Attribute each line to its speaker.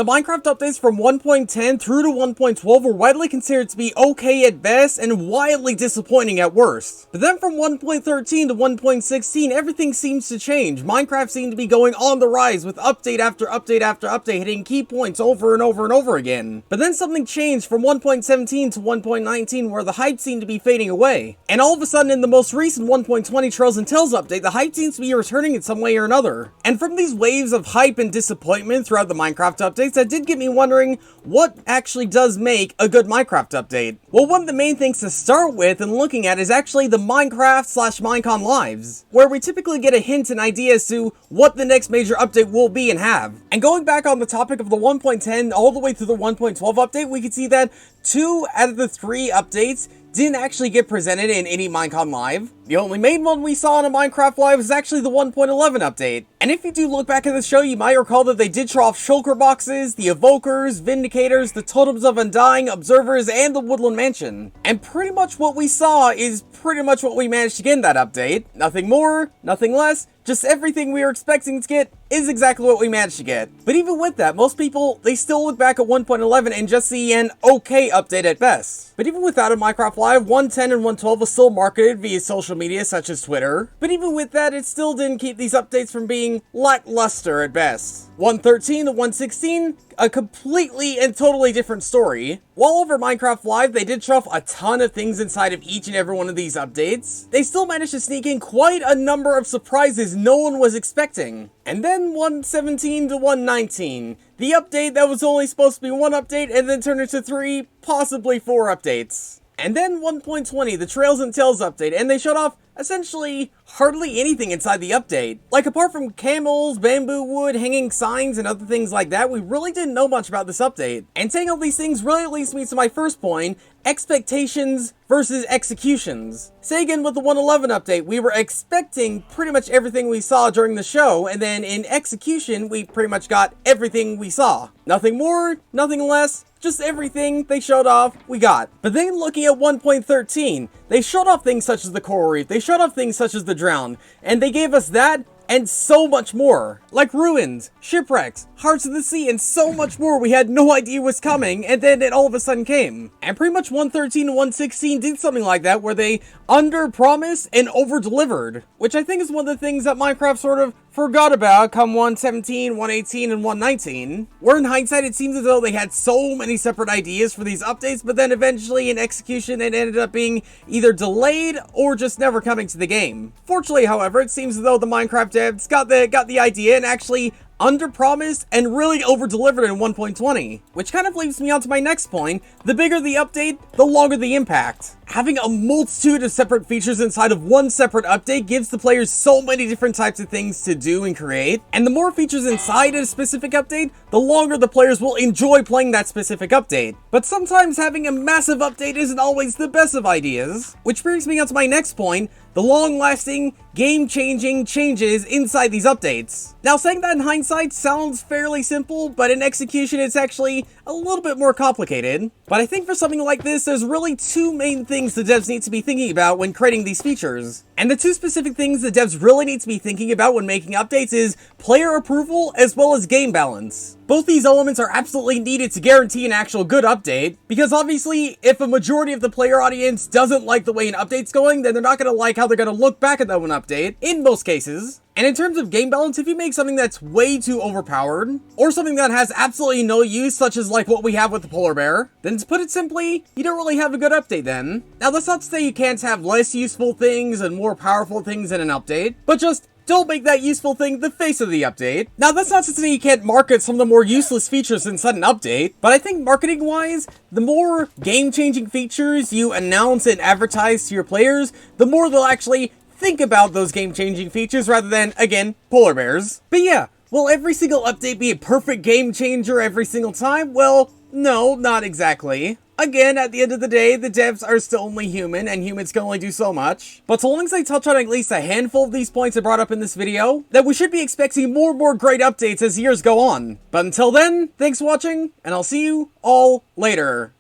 Speaker 1: the Minecraft updates from 1.10 through to 1.12 were widely considered to be okay at best and wildly disappointing at worst. But then from 1.13 to 1.16, everything seems to change. Minecraft seemed to be going on the rise with update after update after update, hitting key points over and over and over again. But then something changed from 1.17 to 1.19 where the hype seemed to be fading away. And all of a sudden in the most recent 1.20 Trails and Tales update, the hype seems to be returning in some way or another. And from these waves of hype and disappointment throughout the Minecraft updates, that did get me wondering what actually does make a good Minecraft update. Well, one of the main things to start with and looking at is actually the Minecraft/Minecon lives, where we typically get a hint and idea as to what the next major update will be and have. And going back on the topic of the 1.10 all the way through the 1.12 update, we can see that 2 out of the 3 updates didn't actually get presented in any Minecon Live. The only main one we saw in a Minecraft Live was actually the 1.11 update. And if you do look back at the show, you might recall that they did show off shulker boxes, the evokers, vindicators, the totems of undying, observers, and the woodland mansion. And pretty much what we saw is pretty much what we managed to get in that update. Nothing more, nothing less. Just everything we were expecting to get is exactly what we managed to get. But even with that, most people, they still look back at 1.11 and just see an okay update at best. But even without a Minecraft Live, 1.10 and 1.12 was still marketed via social media such as Twitter. But even with that, it still didn't keep these updates from being lackluster at best. 1.13 to 1.16, a completely and totally different story. While over Minecraft Live, they did show off a ton of things inside of each and every one of these updates, they still managed to sneak in quite a number of surprises no one was expecting. And then 1.17 to 1.19, the update that was only supposed to be 1 update and then turned into 3, possibly 4 updates. And then 1.20, the Trails and Tales update, and they showed off essentially hardly anything inside the update. Like, apart from camels, bamboo wood, hanging signs, and other things like that, we really didn't know much about this update. And saying all these things really leads me to my first point: expectations versus executions. Say again with the 1.11 update, we were expecting pretty much everything we saw during the show, and then in execution, we pretty much got everything we saw. Nothing more, nothing less, just everything they showed off, we got. But then looking at 1.13, they showed off things such as the coral reef, they showed off things such as the drown, and they gave us that and so much more. Like ruins, shipwrecks, hearts of the sea, and so much more we had no idea was coming, and then it all of a sudden came. And pretty much 1.13 to 1.16 did something like that, where they under-promised and over-delivered, which I think is one of the things that Minecraft sort of forgot about come 1.17, 1.18, and 1.19, where in hindsight it seems as though they had so many separate ideas for these updates, but then eventually in execution it ended up being either delayed or just never coming to the game. Fortunately, however, it seems as though the Minecraft devs got the idea and actually under-promised and really over-delivered in 1.20. Which kind of leads me on to my next point: the bigger the update, the longer the impact. Having a multitude of separate features inside of one separate update gives the players so many different types of things to do and create, and the more features inside a specific update, the longer the players will enjoy playing that specific update. But sometimes having a massive update isn't always the best of ideas. Which brings me on to my next point: the long-lasting, game-changing changes inside these updates. Now, saying that in hindsight sounds fairly simple, but in execution it's actually a little bit more complicated. But I think for something like this, there's really 2 main things the devs need to be thinking about when creating these features. And the 2 specific things the devs really need to be thinking about when making updates is player approval as well as game balance. Both these elements are absolutely needed to guarantee an actual good update, because obviously, if a majority of the player audience doesn't like the way an update's going, then they're not going to like how they're going to look back at that one update, in most cases. And in terms of game balance, if you make something that's way too overpowered, or something that has absolutely no use, such as like what we have with the polar bear, then to put it simply, you don't really have a good update then. Now, that's not to say you can't have less useful things and more powerful things in an update, but just don't make that useful thing the face of the update. Now, that's not to say you can't market some of the more useless features inside an update, but I think marketing-wise, the more game-changing features you announce and advertise to your players, the more they'll actually think about those game-changing features rather than, again, polar bears. But yeah, will every single update be a perfect game changer every single time? Well, no, not exactly. Again, at the end of the day, the devs are still only human, and humans can only do so much. But so long as I touch on at least a handful of these points I brought up in this video, then we should be expecting more and more great updates as years go on. But until then, thanks for watching, and I'll see you all later.